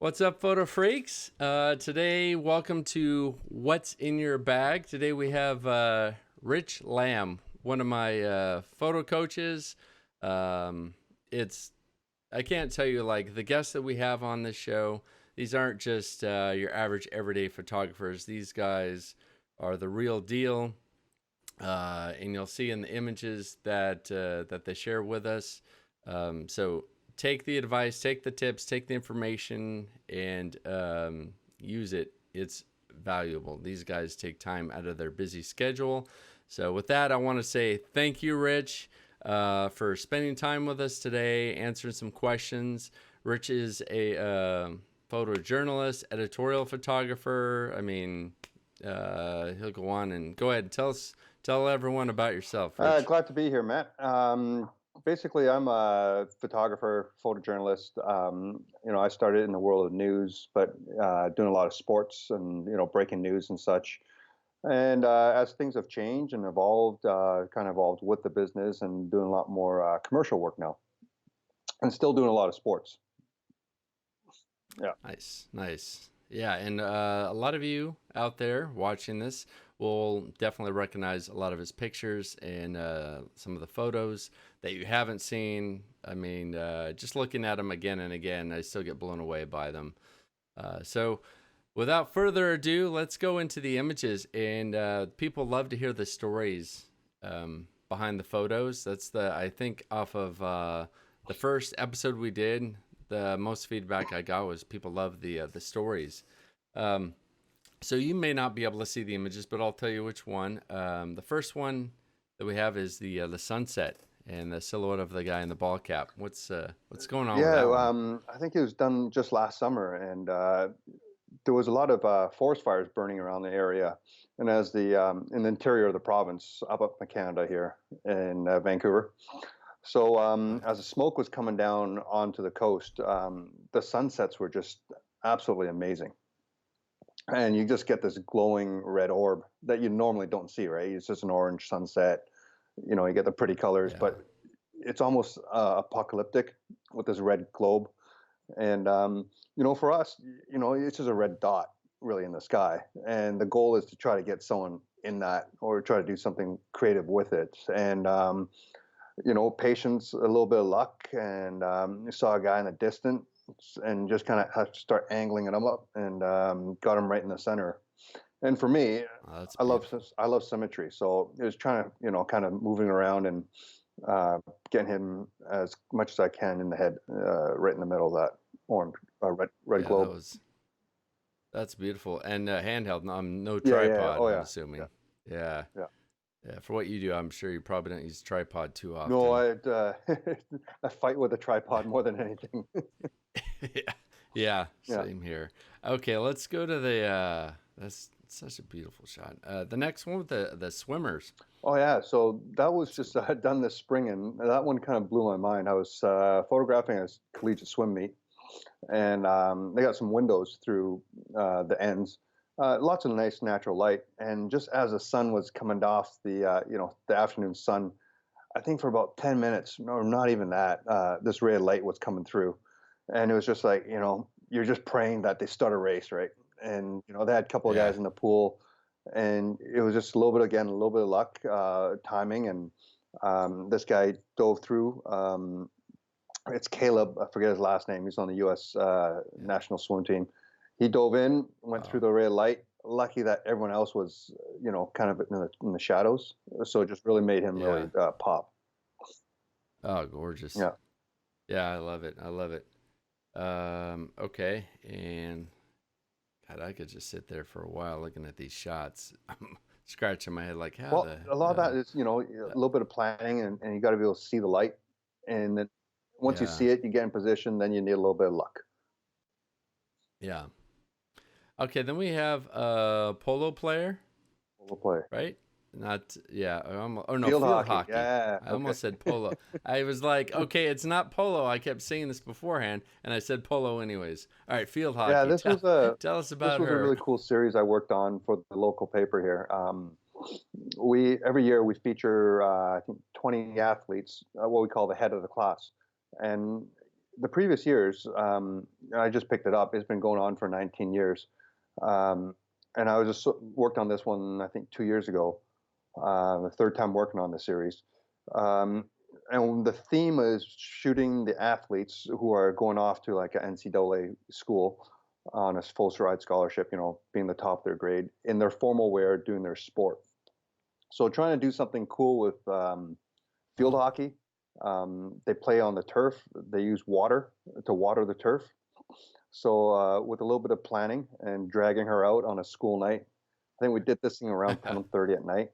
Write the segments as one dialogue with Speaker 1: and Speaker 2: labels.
Speaker 1: What's up, photo freaks? Today, welcome to What's in Your Bag. Today we have Rich Lam, one of my photo coaches. It's I can't tell you, like, the guests that we have on this show. These aren't just your average everyday photographers. These guys are the real deal, and you'll see in the images that they share with us. So take the advice, take the tips, take the information, and use it. It's valuable. These guys take time out of their busy schedule. So with that, I want to say thank you, Rich, for spending time with us today, answering some questions. Rich is a photojournalist, editorial photographer. I mean, he'll go on and go ahead and tell everyone about yourself, Rich.
Speaker 2: Glad to be here, Matt. Basically, I'm a photographer, photojournalist. I started in the world of news, but doing a lot of sports and breaking news and such. And as things have changed and evolved, kind of evolved with the business and doing a lot more commercial work now, and still doing a lot of sports. Yeah.
Speaker 1: Nice. Yeah, and a lot of you out there watching this will definitely recognize a lot of his pictures and some of the photos that you haven't seen. I mean, just looking at them again and again, I still get blown away by them. So, without further ado, let's go into the images. And people love to hear the stories behind the photos. I think, off of the first episode we did. The most feedback I got was people love the stories. So you may not be able to see the images, but I'll tell you which one. The first one that we have is the sunset and the silhouette of the guy in the ball cap. What's going on with
Speaker 2: Yeah,
Speaker 1: that one?
Speaker 2: I think it was done just last summer, and there was a lot of forest fires burning around the area. And as in the interior of the province, up in Canada here in Vancouver. So as the smoke was coming down onto the coast, the sunsets were just absolutely amazing. And you just get this glowing red orb that you normally don't see, right? It's just an orange sunset. You get the pretty colors,
Speaker 1: Yeah,
Speaker 2: but it's almost apocalyptic with this red globe. And for us, it's just a red dot really in the sky. And the goal is to try to get someone in that or try to do something creative with it. And patience, a little bit of luck, and you saw a guy in the distance and just kind of had to start angling him up and got him right in the center. And for me,
Speaker 1: oh, that's
Speaker 2: I love
Speaker 1: beautiful.
Speaker 2: I love symmetry, so it was trying to kind of moving around and getting him as much as I can in the head, right in the middle of that orange red
Speaker 1: Yeah,
Speaker 2: globe.
Speaker 1: that's beautiful. And handheld, no
Speaker 2: Yeah.
Speaker 1: tripod,
Speaker 2: Oh
Speaker 1: I'm
Speaker 2: yeah, yeah,
Speaker 1: assuming. Yeah,
Speaker 2: yeah.
Speaker 1: yeah. For what you do, I'm sure you probably don't use tripod too
Speaker 2: No,
Speaker 1: often.
Speaker 2: I fight with a tripod more than anything.
Speaker 1: Yeah, yeah,
Speaker 2: Yeah.
Speaker 1: same here. Okay, let's go to the. That's such a beautiful shot. The next one with the swimmers.
Speaker 2: Oh yeah, so that was
Speaker 1: That's
Speaker 2: just done this spring, and that one kind of blew my mind. I was photographing a collegiate swim meet, and they got some windows through the ends, lots of nice natural light. And just as the sun was coming off the afternoon sun, I think for about 10 minutes, or not even that, this ray of light was coming through, and it was just like you're just praying that they start a race, right? And they had a couple of
Speaker 1: yeah,
Speaker 2: guys in the pool, and it was just a little bit, again, a little bit of luck, timing, and this guy dove through. It's Caleb, I forget his last name. He's on the U.S.
Speaker 1: yeah.
Speaker 2: national swim team. He dove in, went through
Speaker 1: Wow.
Speaker 2: the ray of light. Lucky that everyone else was, kind of in the shadows. So it just really made him really
Speaker 1: Yeah.
Speaker 2: pop.
Speaker 1: Oh, gorgeous.
Speaker 2: Yeah.
Speaker 1: Yeah, I love it. I love it. Okay, and God, I could just sit there for a while looking at these shots. I'm scratching my head like how
Speaker 2: Well,
Speaker 1: the
Speaker 2: a lot of that is, a
Speaker 1: uh,
Speaker 2: little bit of planning, and you got to be able to see the light. And then once you
Speaker 1: yeah,
Speaker 2: see it, you get in position, then you need a little bit of luck.
Speaker 1: yeah. Okay, then we have a polo player,
Speaker 2: We'll play.
Speaker 1: right? Not yeah. Oh no,
Speaker 2: Field
Speaker 1: field
Speaker 2: hockey.
Speaker 1: hockey.
Speaker 2: Yeah.
Speaker 1: I
Speaker 2: Okay.
Speaker 1: almost said polo. I was like, okay, it's not polo. I kept saying this beforehand, and I said polo anyways. All right, field
Speaker 2: Yeah,
Speaker 1: hockey.
Speaker 2: this
Speaker 1: Tell
Speaker 2: was a
Speaker 1: tell us
Speaker 2: this
Speaker 1: about
Speaker 2: was a
Speaker 1: her.
Speaker 2: really cool series I worked on for the local paper here. We every year we feature I think 20 athletes, what we call the head of the class, and the previous years, I just picked it up. It's been going on for 19 years. Um, and I was just worked on this one, I think 2 years ago, the third time working on the series. Um, and the theme is shooting the athletes who are going off to like an NCAA school on a full ride scholarship, being the top of their grade in their formal wear, doing their sport. So trying to do something cool with field hockey. They play on the turf. They use water to water the turf. So with a little bit of planning and dragging her out on a school night, I think we did this thing around 10:30 at night.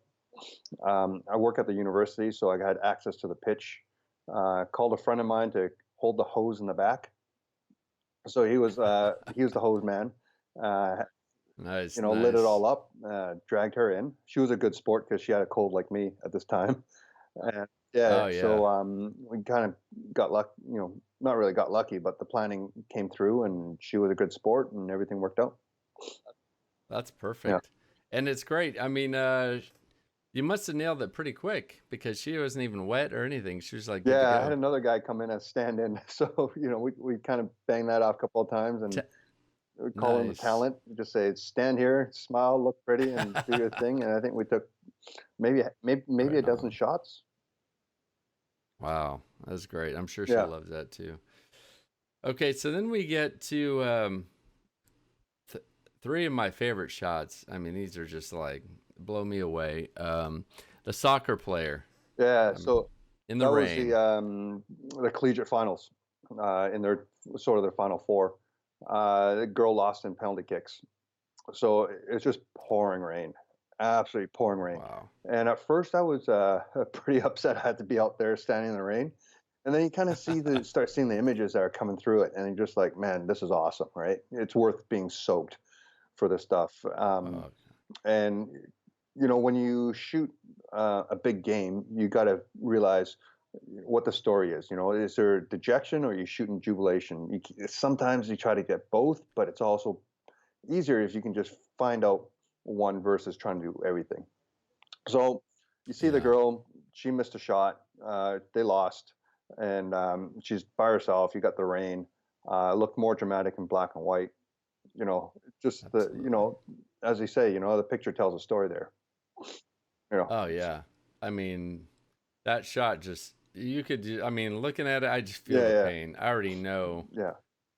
Speaker 2: I work at the university, so I had access to the pitch. Called a friend of mine to hold the hose in the back. So he was the hose man. Uh,
Speaker 1: Nice,
Speaker 2: lit it
Speaker 1: nice.
Speaker 2: all up, dragged her in. She was a good sport because she had a cold like me at this time. And yeah,
Speaker 1: Oh yeah,
Speaker 2: so we kind of got luck, not really got lucky, but the planning came through, and she was a good sport, and everything worked out.
Speaker 1: that's
Speaker 2: Yeah,
Speaker 1: perfect. And it's great. I mean, you must have nailed it pretty quick because she wasn't even wet or anything. She was like good to
Speaker 2: yeah. I had
Speaker 1: go.
Speaker 2: another guy come in as stand-in, so we kind of banged that off a couple of times,
Speaker 1: T-
Speaker 2: and we call him the
Speaker 1: nice.
Speaker 2: talent. We just say, stand here, smile, look pretty, and do your thing. And I think we took maybe a
Speaker 1: Right
Speaker 2: dozen
Speaker 1: on.
Speaker 2: shots.
Speaker 1: Wow, that's great. I'm sure she
Speaker 2: Yeah,
Speaker 1: loves that too. Okay, so then we get to th- three of my favorite shots. I mean, these are just like blow me away. The soccer player
Speaker 2: yeah.
Speaker 1: um,
Speaker 2: So
Speaker 1: in the
Speaker 2: that was
Speaker 1: rain.
Speaker 2: the collegiate finals in their sort of their final four. The girl lost in penalty kicks, so it's just pouring rain, absolutely pouring rain.
Speaker 1: Wow.
Speaker 2: And at first, I was pretty upset. I had to be out there standing in the rain, and then you kind of start seeing the images that are coming through it, and you're just like, man, this is awesome, right? It's worth being soaked for this stuff.
Speaker 1: Oh,
Speaker 2: And when you shoot a big game, you got to realize what the story is. Is there dejection or are you shooting jubilation? Sometimes you try to get both, but it's also easier if you can just find out one versus trying to do everything. So you see the
Speaker 1: yeah,
Speaker 2: girl, she missed a shot. They lost, and she's by herself. You got the rain. It looked more dramatic in black and white. Just
Speaker 1: absolutely.
Speaker 2: as they say, the picture tells a story there. You know,
Speaker 1: Oh yeah. I mean, that shot just you could. I mean, looking at it, I just feel
Speaker 2: yeah,
Speaker 1: the
Speaker 2: yeah,
Speaker 1: pain. I already know
Speaker 2: yeah,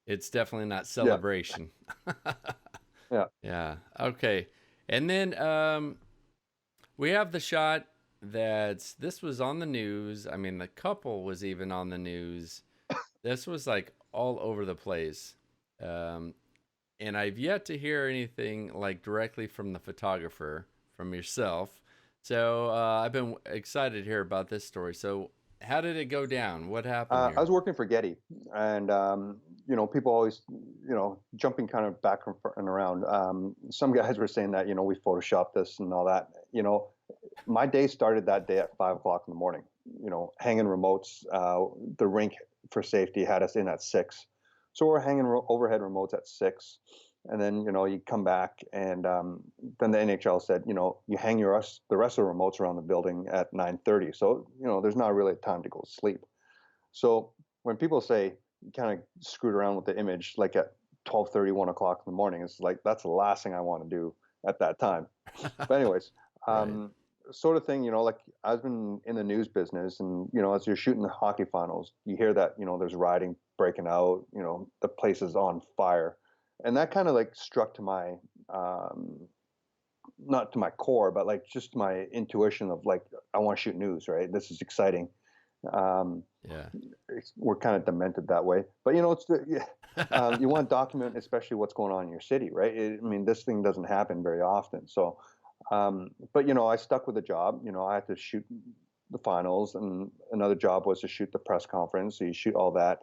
Speaker 1: it's definitely not
Speaker 2: yeah,
Speaker 1: celebration.
Speaker 2: yeah.
Speaker 1: Yeah. Okay. And then we have the shot that this was on the news. I mean, the couple was even on the news. This was like all over the place. Um, and I've yet to hear anything like directly from the photographer, from yourself. So I've been excited to hear about this story. So, how did it go down? What happened
Speaker 2: I
Speaker 1: here?
Speaker 2: was working for Getty, and people always, jumping kind of back and around. Some guys were saying that we photoshopped this and all that. My day started that day at 5 o'clock in the morning. Hanging remotes. The rink for safety had us in at 6, so we're hanging overhead remotes at 6, and then you come back, and then the NHL said you hang the rest of the remotes around the building at 9:30. So there's not really time to go to sleep. So when people say you kind of screwed around with the image, like at 12:30, 1 o'clock in the morning, it's like that's the last thing I want to do at that time. But anyways,
Speaker 1: Right.
Speaker 2: um, sort of thing, like I've been in the news business, and as you're shooting the hockey finals, you hear that there's rioting breaking out, the place is on fire, and that kind of like struck to my not to my core, but like just my intuition of like I want to shoot news, right? This is exciting. Um,
Speaker 1: Yeah.
Speaker 2: we're kind of demented that way, but yeah, you want to document especially what's going on in your city, right? I mean, this thing doesn't happen very often. So but I stuck with the job. I had to shoot the finals, and another job was to shoot the press conference. So you shoot all that,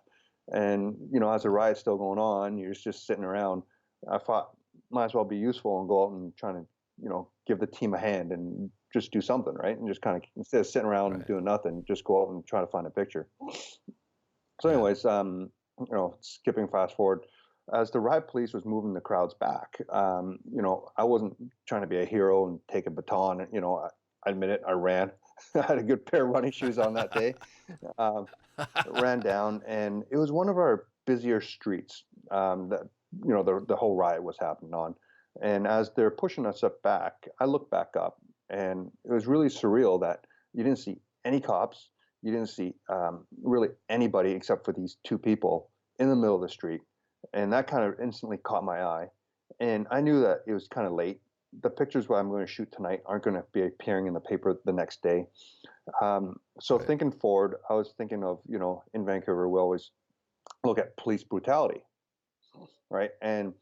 Speaker 2: and as the riot's still going on, you're just sitting around. I thought might as well be useful and go out and trying to give the team a hand and just do something, right? And just kind of instead of sitting around and
Speaker 1: Right.
Speaker 2: doing nothing, just go out and try to find a picture. So,
Speaker 1: Yeah.
Speaker 2: anyways, skipping fast forward, as the riot police was moving the crowds back, I wasn't trying to be a hero and take a baton. I admit it, I ran. I had a good pair of running shoes on that day. Um, ran down, and it was one of our busier streets that the whole riot was happening on. And as they're pushing us up back, I looked back up, and it was really surreal that you didn't see any cops, you didn't see really anybody except for these two people in the middle of the street, and that kind of instantly caught my eye. And I knew that it was kind of late. The pictures what I'm going to shoot tonight aren't going to be appearing in the paper the next day. So
Speaker 1: Right.
Speaker 2: thinking forward, I was thinking of, in Vancouver, we always look at police brutality, right? And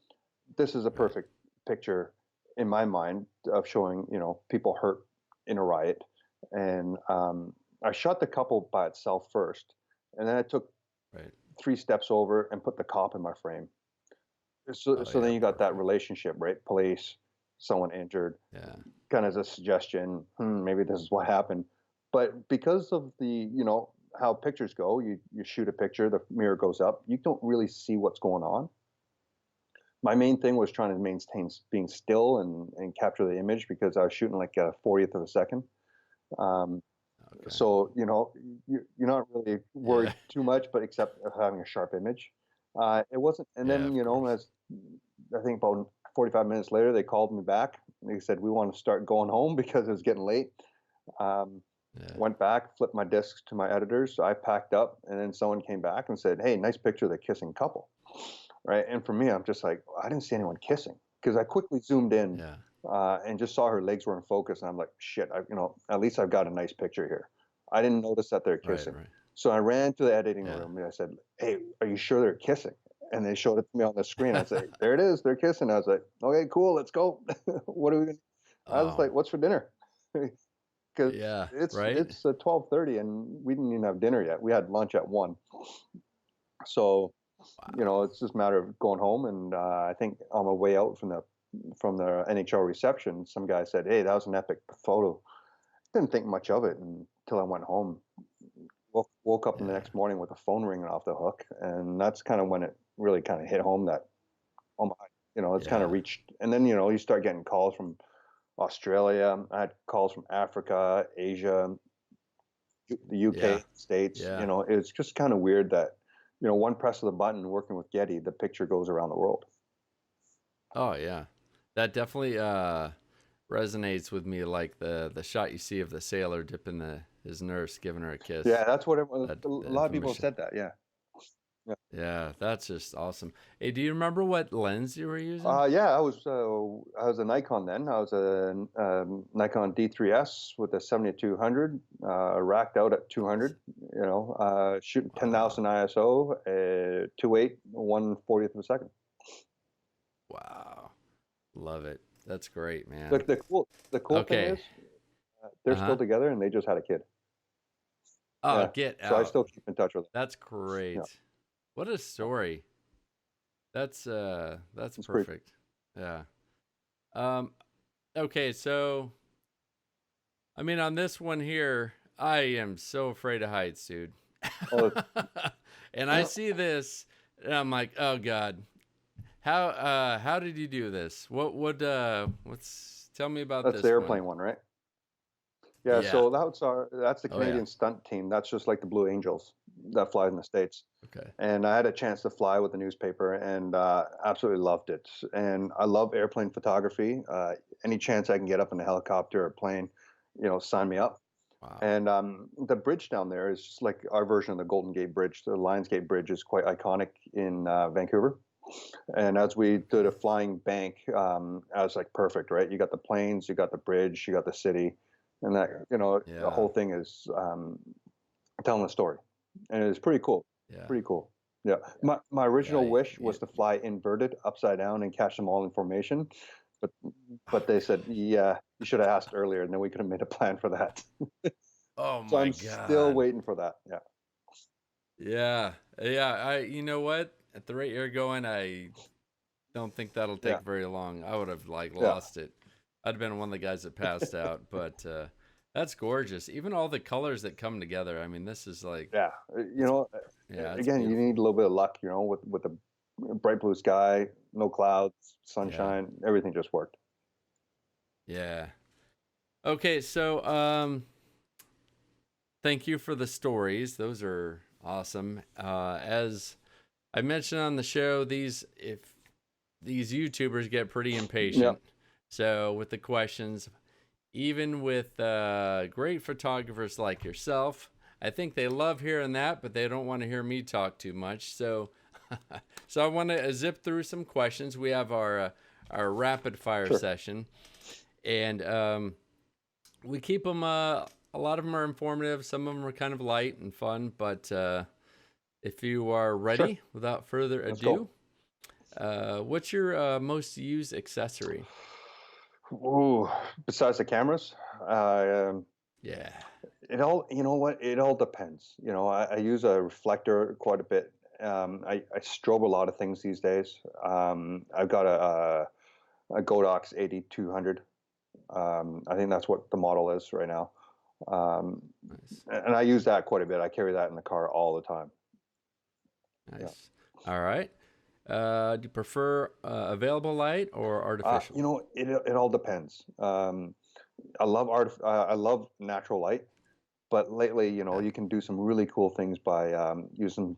Speaker 2: this is a
Speaker 1: Right.
Speaker 2: perfect picture in my mind of showing, people hurt in a riot. And I shot the couple by itself first, and then I took
Speaker 1: Right.
Speaker 2: 3 steps over and put the cop in my frame. So,
Speaker 1: Oh
Speaker 2: so
Speaker 1: yeah.
Speaker 2: then you got that
Speaker 1: Perfect.
Speaker 2: relationship, right? Police, someone injured,
Speaker 1: Yeah.
Speaker 2: kind of as a suggestion, maybe this is what happened. But because of how pictures go, you shoot a picture, the mirror goes up, you don't really see what's going on. My main thing was trying to maintain being still and capture the image because I was shooting like a 40th of a second. Um,
Speaker 1: Okay.
Speaker 2: so you're not really
Speaker 1: Yeah.
Speaker 2: worried too much, but except of having a sharp image. It wasn't, and
Speaker 1: Yeah.
Speaker 2: then
Speaker 1: Of course.
Speaker 2: as I think about 45 minutes later, they called me back. They said we want to start going home because it was getting late. Um,
Speaker 1: Yeah.
Speaker 2: went back, flipped my discs to my editors. So I packed up, and then someone came back and said, "Hey, nice picture of the kissing couple." Right, and for me, I'm just like, I didn't see anyone kissing because I quickly zoomed in
Speaker 1: Yeah.
Speaker 2: and just saw her legs were in focus, and I'm like, shit, at least I've got a nice picture here. I didn't notice that they're
Speaker 1: Right.
Speaker 2: kissing,
Speaker 1: Right.
Speaker 2: so I ran to the editing
Speaker 1: Yeah.
Speaker 2: room and I said, "Hey, are you sure they're kissing?" And they showed it to me on the screen. I said, "There it is, they're kissing." I was like, "Okay, cool, let's go." What are we gonna? I was
Speaker 1: Oh.
Speaker 2: like, "What's for dinner?" Because
Speaker 1: Yeah.
Speaker 2: it's
Speaker 1: Right.
Speaker 2: it's 12:30 and we didn't even have dinner yet. We had lunch at 1. So
Speaker 1: Wow.
Speaker 2: it's just a matter of going home. And I think on my way out from the NHL reception, some guy said, "Hey, that was an epic photo." Didn't think much of it until I went home. Woke up the
Speaker 1: Yeah.
Speaker 2: next morning with the phone ringing off the hook, and that's kind of when it really kind of hit home that, oh my, it's kind of
Speaker 1: Yeah.
Speaker 2: reached. And then you start getting calls from Australia. I had calls from Africa, Asia, the
Speaker 1: Yeah.
Speaker 2: UK, States.
Speaker 1: Yeah.
Speaker 2: It's just kind of weird that one press of the button, working with Getty, the picture goes around the world.
Speaker 1: Oh yeah. That definitely resonates with me, like the shot you see of the sailor dipping his nurse, giving her a
Speaker 2: Yeah,
Speaker 1: kiss.
Speaker 2: that's what
Speaker 1: That
Speaker 2: a
Speaker 1: the
Speaker 2: lot of people
Speaker 1: infamous
Speaker 2: have
Speaker 1: shot.
Speaker 2: said that. Yeah. Yeah.
Speaker 1: Yeah, that's just awesome. Hey, do you remember what lens you were using?
Speaker 2: Yeah, I was a Nikon then. I was a Nikon D3S with a 7200, racked out at 200. Shooting
Speaker 1: Wow.
Speaker 2: 10,000 ISO, 2.8, 1/40th of a second.
Speaker 1: Wow. Love it. That's great,
Speaker 2: The,
Speaker 1: man.
Speaker 2: the cool the cool thing
Speaker 1: Okay.
Speaker 2: is they're still
Speaker 1: Uh-huh.
Speaker 2: together and they just had a kid.
Speaker 1: Oh,
Speaker 2: Yeah,
Speaker 1: get
Speaker 2: so I
Speaker 1: out.
Speaker 2: still keep in touch with them.
Speaker 1: That's
Speaker 2: Yeah,
Speaker 1: great. What a
Speaker 2: yeah,
Speaker 1: story. That's
Speaker 2: it's pretty.
Speaker 1: perfect. Yeah. Um okay, so I mean on this one here, I am so afraid of heights, dude.
Speaker 2: Oh,
Speaker 1: And I see this and I'm like, "Oh god. How did you do this? What's tell me about
Speaker 2: that's the
Speaker 1: this one."
Speaker 2: airplane one, right? Yeah,
Speaker 1: Yeah.
Speaker 2: so that's the
Speaker 1: Oh yeah.
Speaker 2: Canadian stunt team. That's just like the Blue Angels that fly in the States.
Speaker 1: Okay.
Speaker 2: And I had a chance to fly with the newspaper and absolutely loved it. And I love airplane photography. Any chance I can get up in a helicopter or plane, sign me up.
Speaker 1: Wow.
Speaker 2: And the bridge down there is just like our version of the Golden Gate Bridge. The Lions Gate Bridge is quite iconic in Vancouver. And as we did
Speaker 1: Okay.
Speaker 2: a flying bank, I was like, perfect, right? You got the planes, you got the bridge, you got the city, and that the
Speaker 1: Yeah.
Speaker 2: whole thing is telling a story, and it's pretty cool.
Speaker 1: Yeah.
Speaker 2: Pretty cool. Yeah. My
Speaker 1: Yeah.
Speaker 2: original wish was to
Speaker 1: You
Speaker 2: fly inverted, upside down, and catch them all in formation, but
Speaker 1: oh
Speaker 2: they said,
Speaker 1: god.
Speaker 2: yeah, you should have asked earlier, and then we could have made a plan for that.
Speaker 1: Oh
Speaker 2: So
Speaker 1: my
Speaker 2: I'm still
Speaker 1: god.
Speaker 2: waiting for that. Yeah.
Speaker 1: Yeah. Yeah, you know what? At the rate you're going, I don't think that'll
Speaker 2: Yeah.
Speaker 1: take very long. I would have like
Speaker 2: Yeah.
Speaker 1: lost it. I'd have been one of the guys that passed out, but that's gorgeous. Even all the colors that come together. I mean, this is like
Speaker 2: Yeah.
Speaker 1: it's it's
Speaker 2: Again, you need
Speaker 1: beautiful.
Speaker 2: a little bit of luck, with the bright blue sky, no clouds,
Speaker 1: Yeah.
Speaker 2: sunshine, everything just worked.
Speaker 1: Yeah. Okay, so Thank you for the stories. Those are awesome. As I mentioned on the show, these YouTubers get pretty
Speaker 2: Yeah,
Speaker 1: impatient. So with the questions, even with great photographers like yourself, I think they love hearing that, but they don't want to hear me talk too much. So, so I want to zip through some questions. We have our rapid fire
Speaker 2: sure,
Speaker 1: session, and we keep them. A lot of them are informative. Some of them are kind of light and fun. But if you are
Speaker 2: sure.
Speaker 1: ready, without further
Speaker 2: Let's go.
Speaker 1: ado, what's your most used accessory?
Speaker 2: Ooh, besides the cameras, um,
Speaker 1: Yeah.
Speaker 2: it all, you know what? It all depends. I use a reflector quite a bit. I strobe a lot of things these days. I've got a Godox 8200. I think that's what the model is right now. Um,
Speaker 1: Nice.
Speaker 2: and I use that quite a bit. I carry that in the car all the time. Yeah.
Speaker 1: Nice. All right. Do you prefer available light or artificial?
Speaker 2: It all depends. I love natural light, but lately,
Speaker 1: Yeah.
Speaker 2: you can do some really cool things by using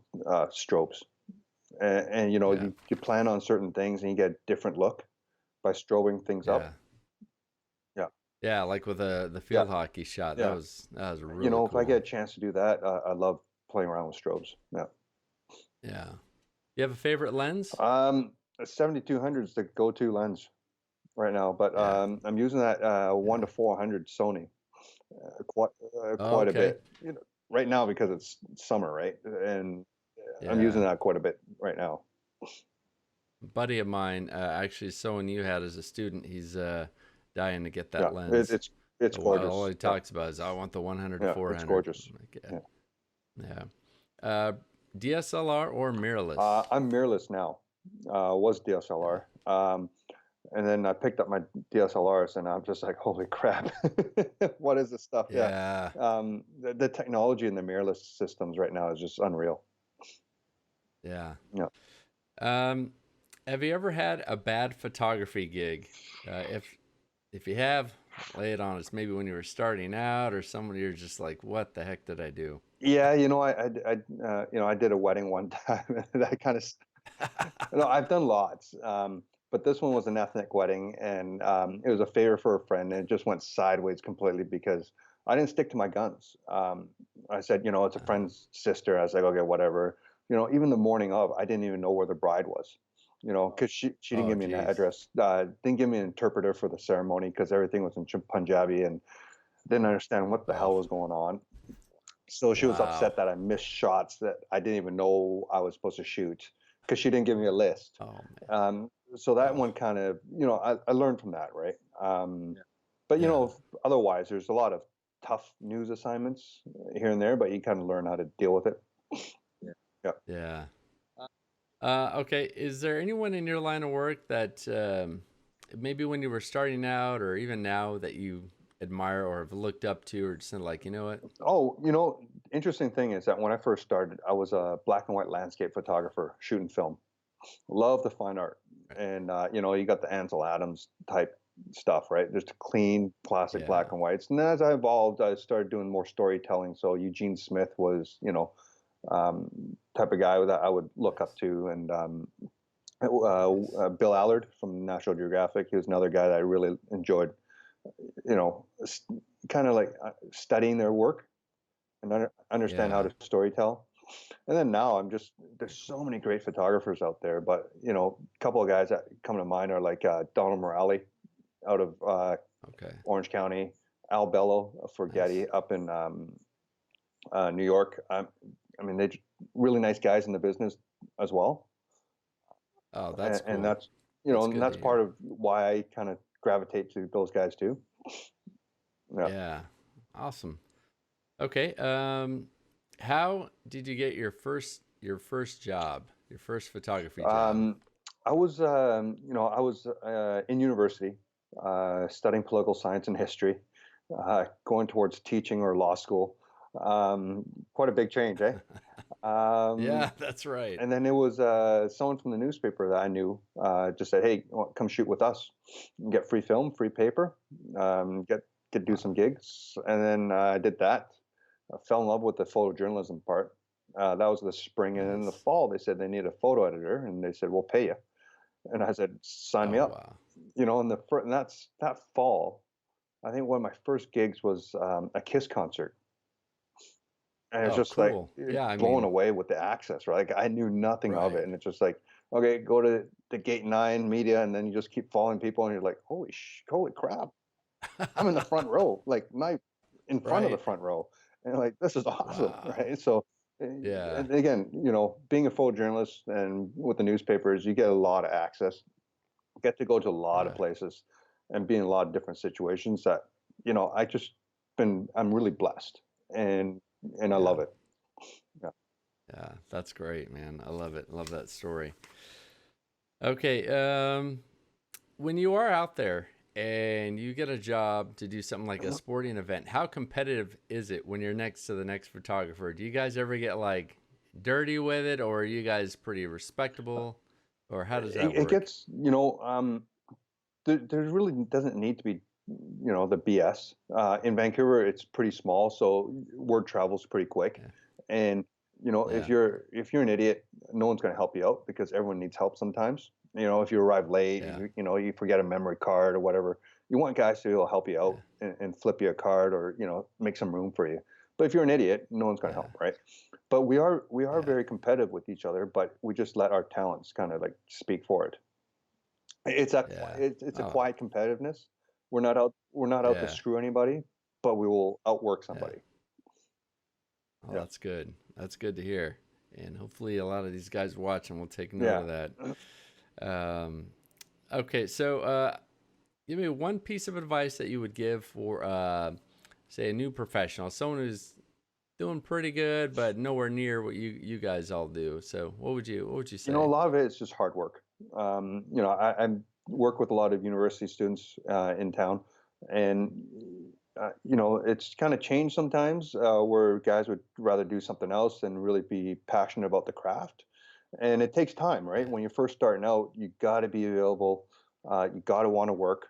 Speaker 2: strobes. And
Speaker 1: Yeah.
Speaker 2: you plan on certain things and you get a different look by strobing things
Speaker 1: Yeah.
Speaker 2: up. Yeah,
Speaker 1: Yeah. Like with the
Speaker 2: yeah,
Speaker 1: field hockey shot,
Speaker 2: yeah.
Speaker 1: that was really
Speaker 2: If I get
Speaker 1: cool.
Speaker 2: a chance to do that, I love playing around with strobes. Yeah.
Speaker 1: Yeah. You have a favorite lens?
Speaker 2: Um, 7200 is the go-to lens right now, but
Speaker 1: Yeah.
Speaker 2: I'm using that
Speaker 1: Yeah.
Speaker 2: 1 to 400 Sony quite
Speaker 1: Oh,
Speaker 2: quite a
Speaker 1: okay.
Speaker 2: bit. Right now because it's summer, right? And I'm using
Speaker 1: Yeah.
Speaker 2: that quite a bit right now.
Speaker 1: A buddy of mine, actually, someone you had as a student, he's dying to get
Speaker 2: Yeah,
Speaker 1: that lens.
Speaker 2: it's
Speaker 1: All
Speaker 2: gorgeous.
Speaker 1: he
Speaker 2: Yeah,
Speaker 1: talks about is, I want the 100 to
Speaker 2: yeah, it's
Speaker 1: 400.
Speaker 2: gorgeous.
Speaker 1: I'm like,
Speaker 2: Yeah,
Speaker 1: yeah. Yeah. DSLR or mirrorless?
Speaker 2: I'm mirrorless now. Was
Speaker 1: Yeah.
Speaker 2: DSLR. And then I picked up my DSLRs, and I'm just like, holy crap, what is this stuff? Yeah,
Speaker 1: Yeah.
Speaker 2: the technology in the mirrorless systems right now is just unreal.
Speaker 1: Yeah.
Speaker 2: Yeah.
Speaker 1: Um, have you ever had a bad photography gig? If you have, lay it on us. Maybe when you were starting out, or someone you're just like, "What the heck did I do?"
Speaker 2: Yeah, I did a wedding one time, and I kind of, I've done lots, but this one was an ethnic wedding, and it was a favor for a friend, and it just went sideways completely because I didn't stick to my guns. I said, it's a
Speaker 1: Uh,
Speaker 2: friend's sister. I was like, okay, whatever. Even the morning of, I didn't even know where the bride was. Because she didn't
Speaker 1: oh,
Speaker 2: give me an
Speaker 1: geez.
Speaker 2: address, didn't give me an interpreter for the ceremony because everything was in Punjabi, and didn't understand what the
Speaker 1: Oh,
Speaker 2: hell was going on. So she was
Speaker 1: wow.
Speaker 2: upset that I missed shots that I didn't even know I was supposed to shoot because she didn't give me a list.
Speaker 1: Oh man.
Speaker 2: So that
Speaker 1: Oh,
Speaker 2: one kind of, I learned from that, right? Yeah. But
Speaker 1: yeah.
Speaker 2: otherwise, there's a lot of tough news assignments here and there, but you kind of learn how to deal with it. Yeah. Yeah.
Speaker 1: Yeah. Okay. Is there anyone in your line of work that maybe when you were starting out, or even now, that you admire or have looked up to, or just like, you know what?
Speaker 2: Oh, interesting thing is that when I first started, I was a black and white landscape photographer shooting film. Love the fine art. And, you got the Ansel Adams type stuff, right? Just clean classic
Speaker 1: Yeah.
Speaker 2: black and whites. And as I evolved, I started doing more storytelling. So Eugene Smith was, type of guy that I would look up
Speaker 1: Nice.
Speaker 2: to. And
Speaker 1: Nice.
Speaker 2: Bill Allard from National Geographic, he was another guy that I really enjoyed, you know, kind of like studying their work and understand how
Speaker 1: Yeah.
Speaker 2: to storytell. And then now there's
Speaker 1: Very
Speaker 2: so
Speaker 1: cool.
Speaker 2: many great photographers out there, but a couple of guys that come to mind are like Donald Morale out of
Speaker 1: Okay.
Speaker 2: Orange County, Al Bello for
Speaker 1: Nice.
Speaker 2: Getty up in New York. I mean, they really nice guys in the business as well,
Speaker 1: Oh, that's
Speaker 2: and
Speaker 1: cool.
Speaker 2: that's
Speaker 1: That's
Speaker 2: and
Speaker 1: good
Speaker 2: that's
Speaker 1: to
Speaker 2: part
Speaker 1: hear.
Speaker 2: of why I kind of gravitate to those guys too. Yeah.
Speaker 1: Yeah. Awesome. Okay. How did you get your first job, your first photography job?
Speaker 2: Um, I was in university studying political science and history, going towards teaching or law school. Um, Quite a big change, eh? Um,
Speaker 1: Yeah, that's right.
Speaker 2: and then it was someone from the newspaper that I knew just said, "Hey, come shoot with us. You get free film, free paper, get do some
Speaker 1: Wow.
Speaker 2: gigs." And then I did that. I fell in love with the photojournalism part. That was the spring, and in the
Speaker 1: Nice.
Speaker 2: fall they said they need a photo editor, and they said we'll pay you. And I said, sign me
Speaker 1: Oh
Speaker 2: up.
Speaker 1: wow.
Speaker 2: And that's that fall. I think one of my first gigs was a Kiss concert, and it's
Speaker 1: Oh
Speaker 2: just like
Speaker 1: cool. Yeah, I
Speaker 2: blown
Speaker 1: mean,
Speaker 2: away with the access, right? Like I knew nothing of it,
Speaker 1: right.
Speaker 2: and it's just like, okay, go to the gate 9 media, and then you just keep following people, and you're like, holy crap, I'm in the front row, like my in front of the
Speaker 1: Right.
Speaker 2: front row, and like this is awesome,
Speaker 1: Wow.
Speaker 2: right? So,
Speaker 1: Yeah.
Speaker 2: and again, being a photojournalist and with the newspapers, you get a lot of access, get to go to a lot of
Speaker 1: Yeah.
Speaker 2: places, and be in a lot of different situations that I just I'm really blessed, and I
Speaker 1: Yeah.
Speaker 2: love it. Yeah.
Speaker 1: Yeah. That's great, man. I love it. Love that story. Okay. When you are out there and you get a job to do something like a sporting event, how competitive is it when you're next to the next photographer? Do you guys ever get like dirty with it, or are you guys pretty respectable, or how does that
Speaker 2: It
Speaker 1: work?
Speaker 2: gets, there really doesn't need to be, the BS. In Vancouver, it's pretty small, so word travels pretty quick.
Speaker 1: Yeah.
Speaker 2: And
Speaker 1: Yeah.
Speaker 2: if you're an idiot, no one's going to help you out because everyone needs help sometimes. If you arrive late,
Speaker 1: Yeah.
Speaker 2: you forget a memory card or whatever, you want guys to be able to help you
Speaker 1: Yeah.
Speaker 2: out and flip you a card or make some room for you. But if you're an idiot, no one's going to
Speaker 1: Yeah.
Speaker 2: help, right? But we are
Speaker 1: Yeah.
Speaker 2: very competitive with each other, but we just let our talents kind of like speak for it.
Speaker 1: Yeah.
Speaker 2: It's a
Speaker 1: Oh,
Speaker 2: quiet competitiveness. We're not out to
Speaker 1: yeah.
Speaker 2: screw anybody, but we will outwork
Speaker 1: Yeah.
Speaker 2: somebody.
Speaker 1: Oh,
Speaker 2: Yeah.
Speaker 1: that's good. That's good to hear. And hopefully a lot of these guys watching will take note
Speaker 2: Yeah.
Speaker 1: of that. Um, okay. So, give me one piece of advice that you would give for, say, a new professional, someone who's doing pretty good, but nowhere near what you guys all do. So, what would you
Speaker 2: A
Speaker 1: say?
Speaker 2: lot of it is just hard work. I work with a lot of university students in town, and it's kind of changed sometimes where guys would rather do something else than really be passionate about the craft. And it takes time, right?
Speaker 1: Yeah.
Speaker 2: When you're first starting out, you got to be available. You got to want to work.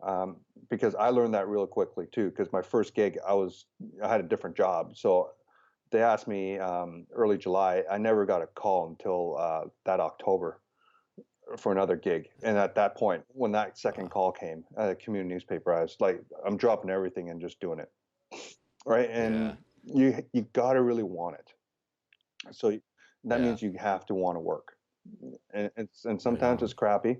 Speaker 2: Um, because I learned that real quickly too. Because my first gig, I had a different job, so they asked me early July. I never got a call until that October for another gig. And at that point, when that second
Speaker 1: Wow.
Speaker 2: call came at a community newspaper, I was like, I'm dropping everything and just doing it, right?
Speaker 1: Yeah.
Speaker 2: And you got to really want it. So that
Speaker 1: Yeah.
Speaker 2: means you have to want to work, and
Speaker 1: Right
Speaker 2: sometimes it's
Speaker 1: on.
Speaker 2: crappy,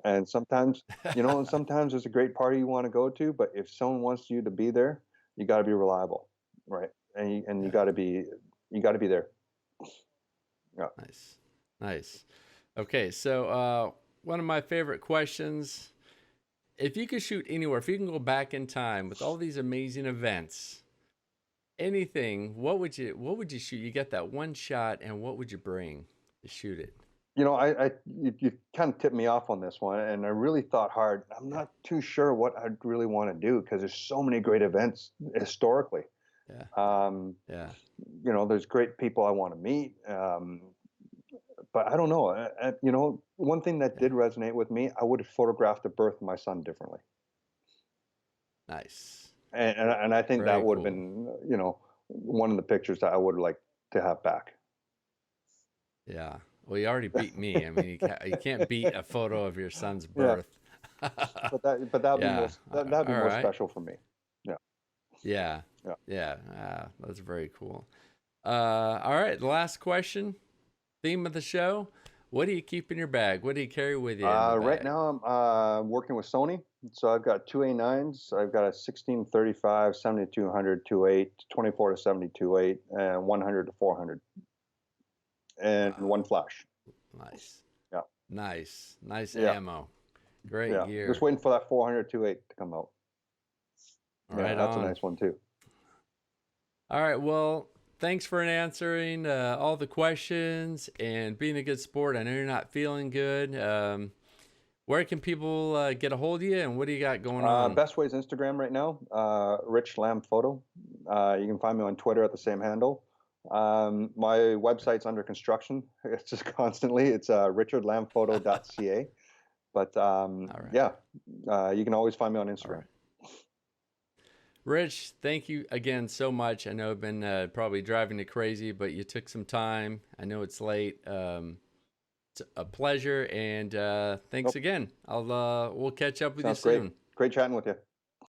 Speaker 2: and sometimes there's a great party you want to go to, but if someone wants you to be there, you got to be reliable, right? And you
Speaker 1: Yeah.
Speaker 2: got to be there. Yeah.
Speaker 1: Nice. Nice. Okay. So, one of my favorite questions, if you could shoot anywhere, if you can go back in time with all these amazing events, anything, what would you shoot? You get that one shot, and what would you bring to shoot it?
Speaker 2: You kind of tipped me off on this one, and I really thought hard. I'm
Speaker 1: Yeah.
Speaker 2: not too sure what I'd really want to do because there's so many great events historically.
Speaker 1: Yeah.
Speaker 2: Um,
Speaker 1: Yeah.
Speaker 2: there's great people I want to meet, but I don't know. One thing that
Speaker 1: Yeah.
Speaker 2: did resonate with me, I would have photographed the birth of my son differently,
Speaker 1: Nice.
Speaker 2: and I think that
Speaker 1: Very
Speaker 2: would have
Speaker 1: cool.
Speaker 2: been, one of the pictures that I would like to have back.
Speaker 1: Yeah. Well, you already beat me. I mean, you can't beat a photo of your son's
Speaker 2: Yeah,
Speaker 1: birth.
Speaker 2: but that would be
Speaker 1: Yeah.
Speaker 2: that'd be
Speaker 1: All
Speaker 2: more
Speaker 1: right.
Speaker 2: special for me. Yeah,
Speaker 1: Yeah.
Speaker 2: yeah.
Speaker 1: Yeah. That's very cool. All right. The last question. Theme of the show. What do you keep in your bag? What do you carry with you in the
Speaker 2: Right
Speaker 1: bag?
Speaker 2: now I'm working with Sony, so I've got two A9s. I've got a 16-35, 7200, 2.8, 24 to 72.8, and 100 to 400, and
Speaker 1: Wow.
Speaker 2: one flash.
Speaker 1: Nice.
Speaker 2: Yeah,
Speaker 1: Nice. Nice
Speaker 2: yeah,
Speaker 1: ammo. Great
Speaker 2: yeah. Just
Speaker 1: gear.
Speaker 2: waiting for that 400 2.8 to come out. Yeah,
Speaker 1: Right
Speaker 2: that's a
Speaker 1: on.
Speaker 2: nice one too.
Speaker 1: All right. Well, thanks for answering all the questions and being a good sport. I know you're not feeling good. Where can people get a hold of you, and what do you got going on?
Speaker 2: Best way is Instagram right now. Rich Lam Photo. You can find me on Twitter at the same handle. My website's under construction. It's just constantly. It's richardlamphoto.ca. But
Speaker 1: All right.
Speaker 2: yeah, you can always find me on
Speaker 1: All
Speaker 2: Instagram.
Speaker 1: right. Rich, thank you again so much. I know I've been probably driving you crazy, but you took some time. I know it's late. It's a pleasure, and thanks
Speaker 2: Nope.
Speaker 1: again. We'll catch up with you
Speaker 2: Sounds great.
Speaker 1: soon.
Speaker 2: Great chatting with you.